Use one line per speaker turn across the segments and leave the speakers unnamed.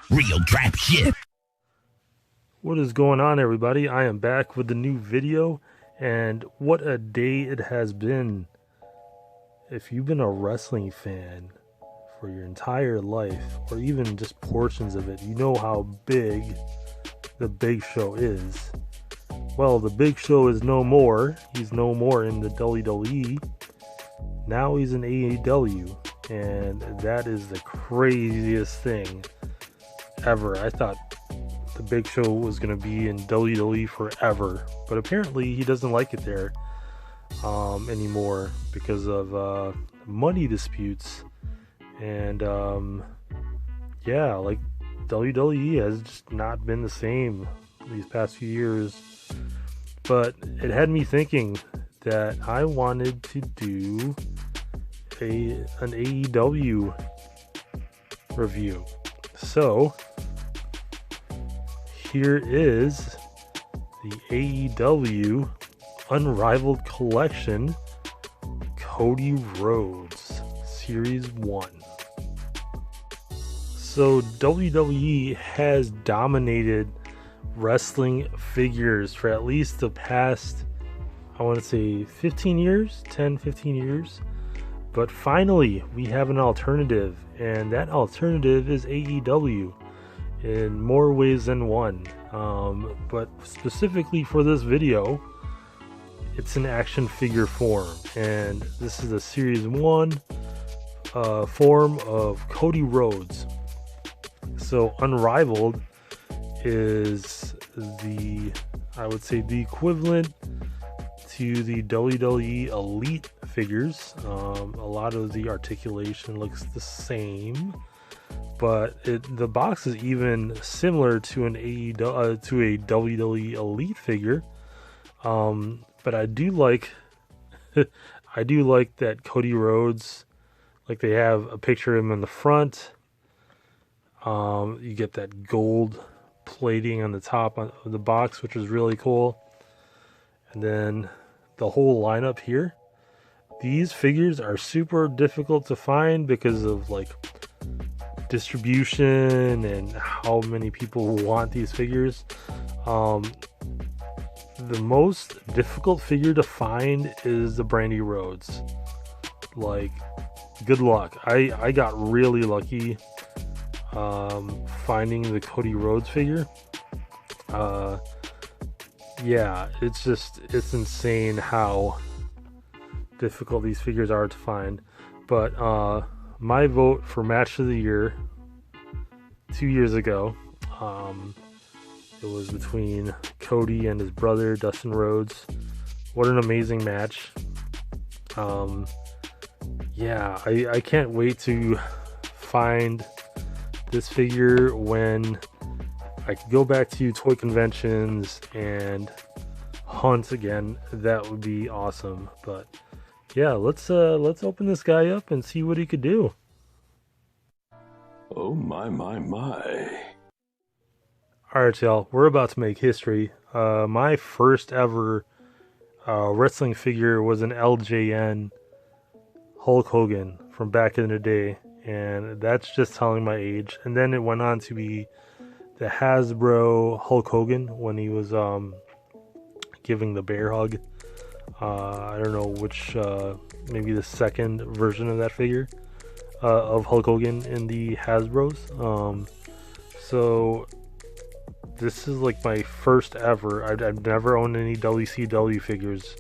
Real trap shit.
What is going on, everybody? I am back with the new video, and what a day it has been. If you've been a wrestling fan for your entire life, or even just portions of it, you know how big the Big Show is. Well, the Big Show is no more. He's no more in the WWE. Now he's in AEW, and that is the craziest thing ever. I thought the Big Show was going to be in WWE forever, but apparently he doesn't like it there anymore because of money disputes. And yeah, like WWE has just not been the same these past few years. But it had me thinking that I wanted to do an AEW review. So here is the AEW Unrivaled Collection, Cody Rhodes, Series 1. So WWE has dominated wrestling figures for at least the past, I want to say 15 years, 10, 15 years. But finally, we have an alternative, and that alternative is AEW in more ways than one. But specifically for this video, it's an action figure form, and this is a Series 1 form of Cody Rhodes. So Unrivaled is I would say the equivalent to the WWE Elite figures. A lot of the articulation looks the same, but the box is even similar to an to a WWE Elite figure. But I do like that Cody Rhodes, like they have a picture of him in the front. You get that gold plating on the top of the box, which is really cool. And then the whole lineup here. These figures are super difficult to find because of like distribution and how many people want these figures. The most difficult figure to find is the Brandy Rhodes. Like, good luck. I got really lucky finding the Cody Rhodes figure. Yeah, it's insane how difficult these figures are to find. But my vote for match of the year 2 years ago, it was between Cody and his brother Dustin Rhodes. What an amazing match. Yeah, I can't wait to find this figure when I could go back to toy conventions and hunt again. That would be awesome. But yeah, let's open this guy up and see what he could do.
Oh my.
Alright, y'all, we're about to make history. My first ever wrestling figure was an LJN Hulk Hogan from back in the day, and that's just telling my age. And then it went on to be the Hasbro Hulk Hogan when he was giving the bear hug. I don't know which, maybe the second version of that figure of Hulk Hogan in the Hasbros. So this is like my first ever. I've never owned any WCW figures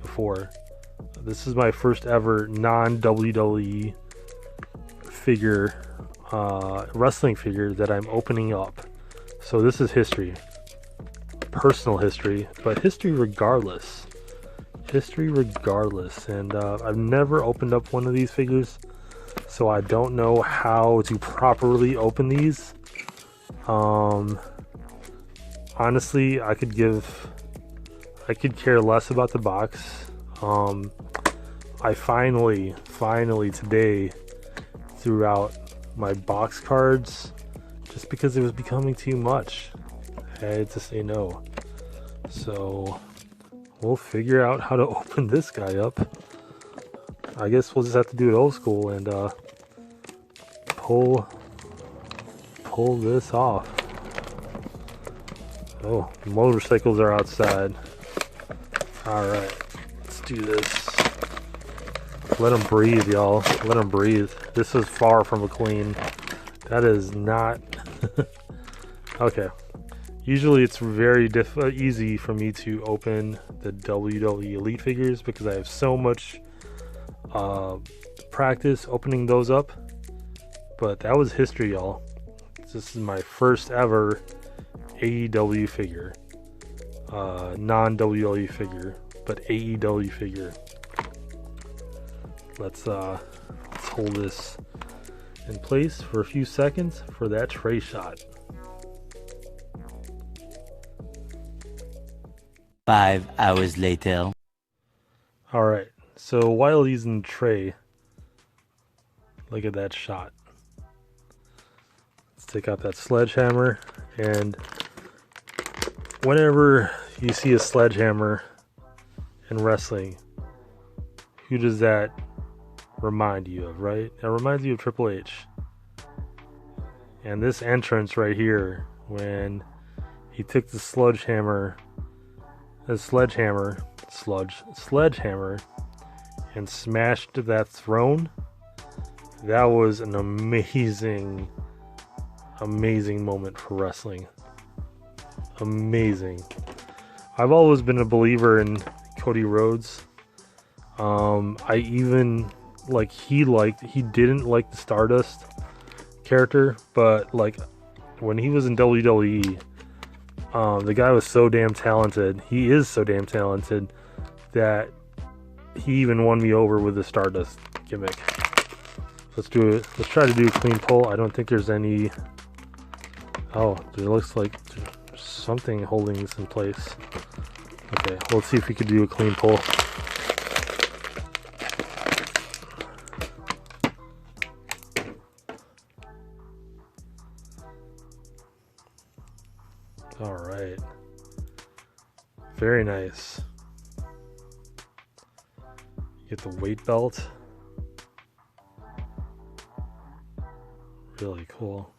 before. This is my first ever non-WWE figure, wrestling figure that I'm opening up. So this is history. Personal history, but history regardless. And I've never opened up one of these figures, so I don't know how to properly open these. Honestly, I could care less about the box. I finally today threw out my box cards just because it was becoming too much. I had to say no. So we'll figure out how to open this guy up. I guess we'll just have to do it old school and pull pull this off. Oh, motorcycles are outside. Alright, let's do this. Let them breathe, y'all. Let them breathe. This is far from a clean. That is not... Okay. Usually it's very easy for me to open the WWE Elite figures because I have so much practice opening those up. But that was history, y'all. This is my first ever AEW figure. Non-WWE figure, but AEW figure. Let's hold this in place for a few seconds for that tray shot.
5 hours later.
Alright, so while he's in the tray, look at that shot. Let's take out that sledgehammer, and whenever you see a sledgehammer in wrestling, who does that remind you of, right? It reminds you of Triple H. And this entrance right here, when he took the sledgehammer, and smashed that throne, that was an amazing moment for wrestling. Amazing. I've always been a believer in Cody Rhodes. I even he didn't like the Stardust character, but like when he was in WWE, the guy was so damn talented. He is so damn talented that he even won me over with the Stardust gimmick. Let's do it. Let's try to do a clean pull. I don't think there's any. Oh, there looks like there's something holding this in place. Okay, let's see if we could do a clean pull. All right. Very nice. Get the weight belt. Really cool.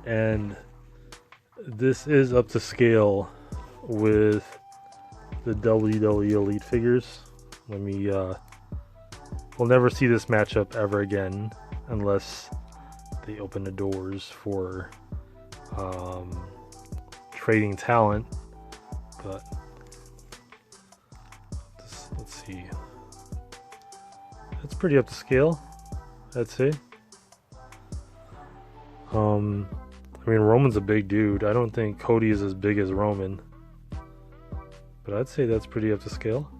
And this is up to scale with the WWE Elite figures. Let me we'll never see this matchup ever again unless they open the doors for trading talent. But let's see. It's pretty up to scale, I'd say. I mean, Roman's a big dude. I don't think Cody is as big as Roman, but I'd say that's pretty up to scale.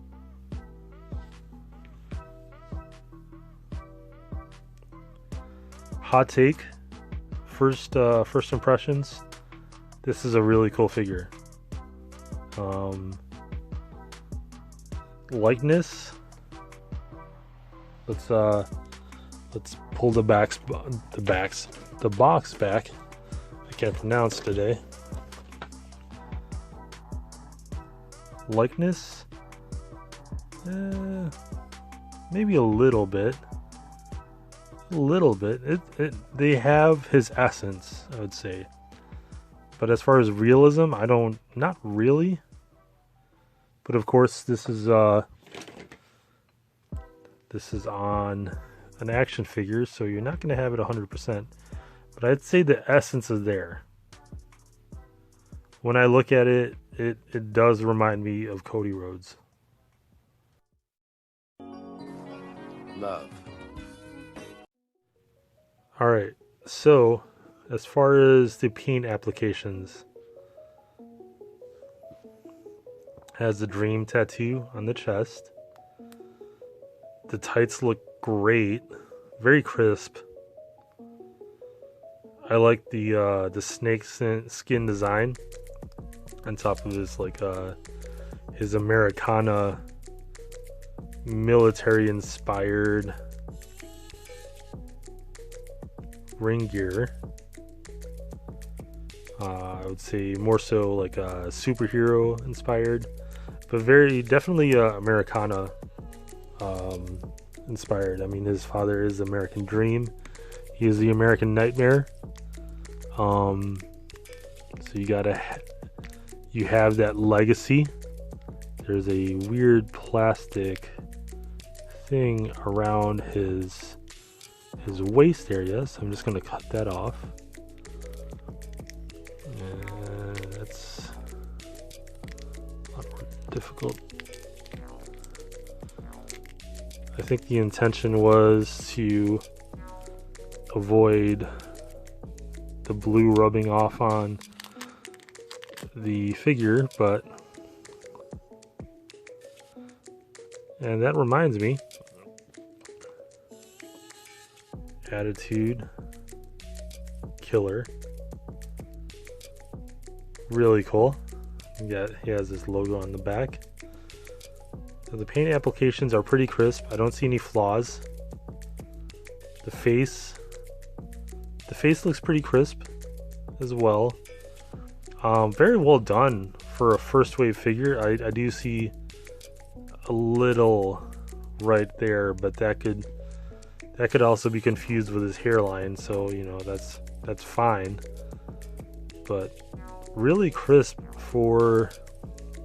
Hot take, first impressions. This is a really cool figure. Likeness. Let's pull the box back. I can't pronounce today. Likeness. Maybe a little bit. They have his essence, I would say. But as far as realism, not really. But of course, this is on an action figure, so you're not going to have it 100%. But I'd say the essence is there. When I look at it, it does remind me of Cody Rhodes.
Love.
Alright, so as far as the paint applications, has the Dream tattoo on the chest. The tights look great, very crisp. I like the snake skin design on top of his his Americana military inspired ring gear. I would say more so like superhero inspired, but definitely Americana inspired. I mean, his father is the American Dream. He is the American Nightmare. So you have that legacy. There's a weird plastic thing around his waist area, so I'm just going to cut that off. And that's a lot more difficult. I think the intention was to avoid the blue rubbing off on the figure, and that reminds me, Attitude Killer, really cool. He has this logo on the back. So the paint applications are pretty crisp. I don't see any flaws. The face looks pretty crisp as well. Very well done for a first wave figure. I do see a little right there, but that could also be confused with his hairline, so that's fine. But really crisp for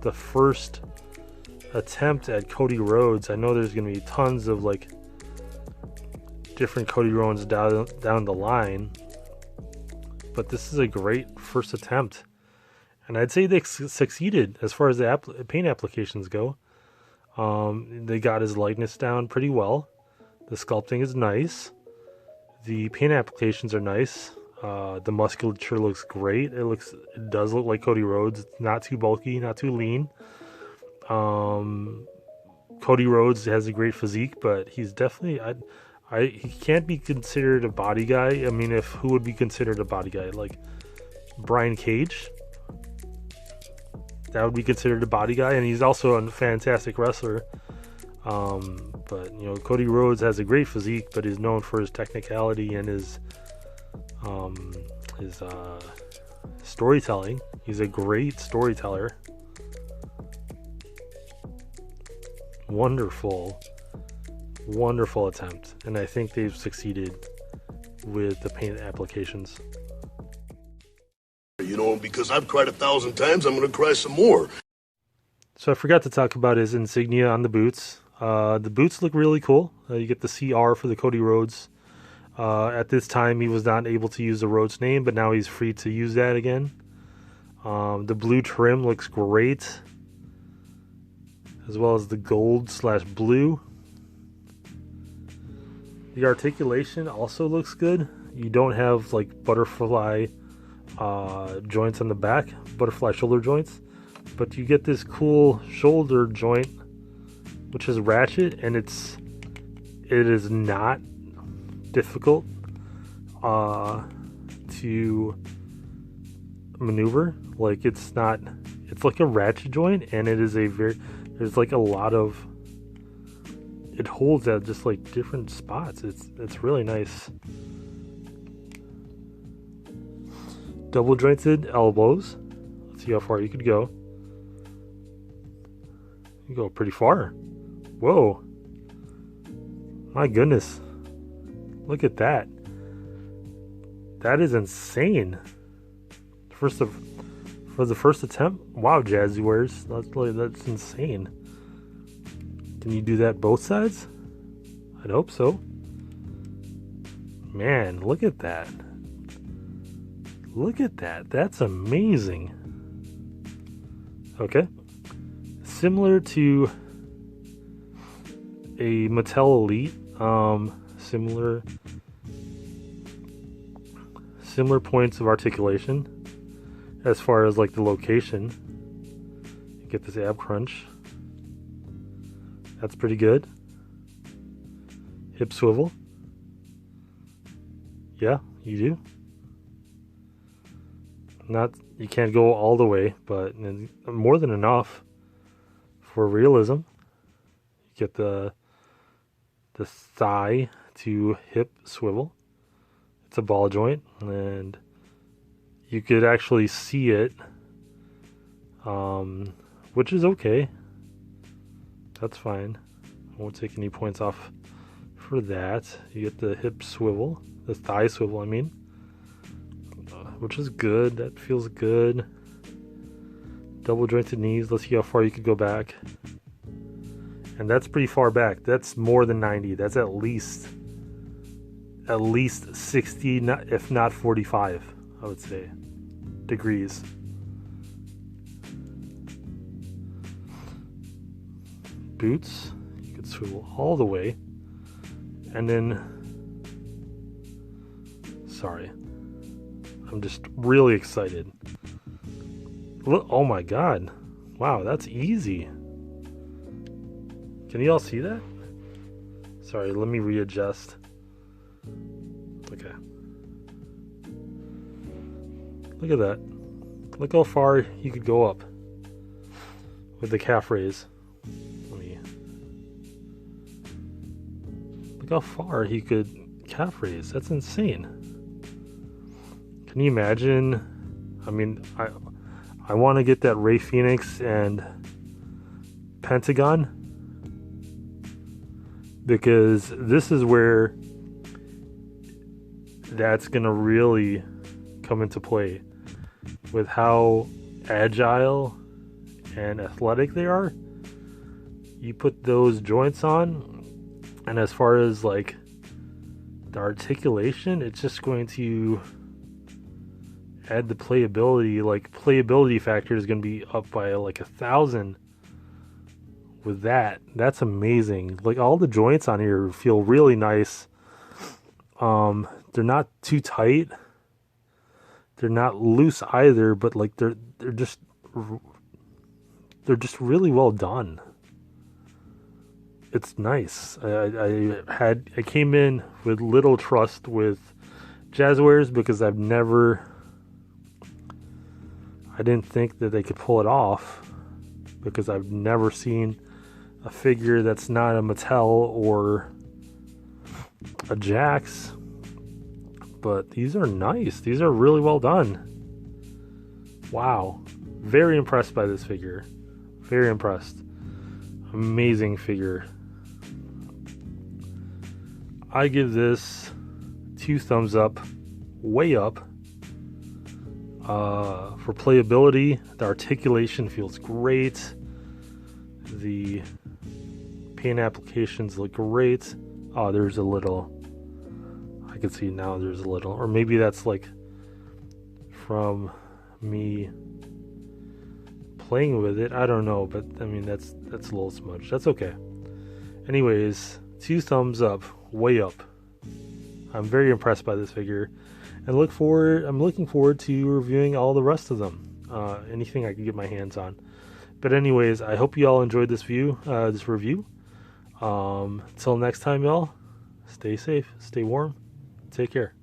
the first attempt at Cody Rhodes. I know there's going to be tons of different Cody Rhodes down the line, but this is a great first attempt, and I'd say they succeeded as far as the paint applications go. They got his likeness down pretty well. The sculpting is nice. The paint applications are nice. The musculature looks great. It does look like Cody Rhodes. It's not too bulky, not too lean. Cody Rhodes has a great physique, but he's definitely he can't be considered a body guy. I mean, who would be considered a body guy? Like Brian Cage, that would be considered a body guy, and he's also a fantastic wrestler. But Cody Rhodes has a great physique, but is known for his technicality and his storytelling. He's a great storyteller. Wonderful attempt, and I think they've succeeded with the paint applications.
Because I've cried 1,000 times, I'm going to cry some more.
So I forgot to talk about his insignia on the boots. The boots look really cool. You get the CR for the Cody Rhodes. At this time, he was not able to use the Rhodes name, but now he's free to use that again. The blue trim looks great, as well as the gold/blue. The articulation also looks good. You don't have butterfly joints on the back, butterfly shoulder joints, but you get this cool shoulder joint, which is ratchet, and it is not difficult to maneuver. It's like a ratchet joint, and it is there's a lot of, it holds at just different spots. It's really nice. Double jointed elbows. Let's see how far you could go. You go pretty far. Whoa. My goodness. Look at that. That is insane. For the first attempt. Wow, Jazzy Wares. That's insane. Can you do that both sides? I'd hope so. Man, look at that. Look at that. That's amazing. Okay. Similar to a Mattel Elite. Similar points of articulation as far as the location. You get this ab crunch. That's pretty good. Hip swivel. Yeah, you do. You can't go all the way, but more than enough for realism. You get the thigh to hip swivel. It's a ball joint, and you could actually see it, which is okay. That's fine. I won't take any points off for that. You get the hip swivel, the thigh swivel, I mean, which is good. That feels good. Double jointed knees. Let's see how far you could go back. And that's pretty far back. That's more than 90. That's at least 60, if not 45, I would say, degrees. Boots, you could swivel all the way. And then, sorry, I'm just really excited. Look, oh my god. Wow, that's easy. Can you all see that? Sorry, let me readjust. Okay. Look at that. Look how far you could go up with the calf raise. Look how far he could calf raise. That's insane. Can you imagine? I mean, I want to get that Ray Phoenix and Pentagon, because this is where that's going to really come into play with how agile and athletic they are. You put those joints on, and as far as like the articulation, it's just going to add the playability. Like, playability factor is going to be up by like 1,000 with that. That's amazing. Like, all the joints on here feel really nice. They're not too tight. They're not loose either, but like they're just really well done. It's nice. I came in with little trust with Jazzwares because I didn't think that they could pull it off, because I've never seen a figure that's not a Mattel or a Jax. But these are nice. These are really well done. Wow. Very impressed by this figure. Very impressed. Amazing figure. I give this 2 thumbs up. Way up. For playability, the articulation feels great. The paint applications look great. Oh, there's a little. I can see now there's a little. Or maybe that's like from me playing with it. I don't know, but I mean that's a little smudged. That's okay. Anyways, 2 thumbs up. Way up. I'm very impressed by this figure. And I'm looking forward to reviewing all the rest of them. Anything I can get my hands on. But anyways, I hope you all enjoyed this review. Till next time, y'all. Stay safe, stay warm, take care.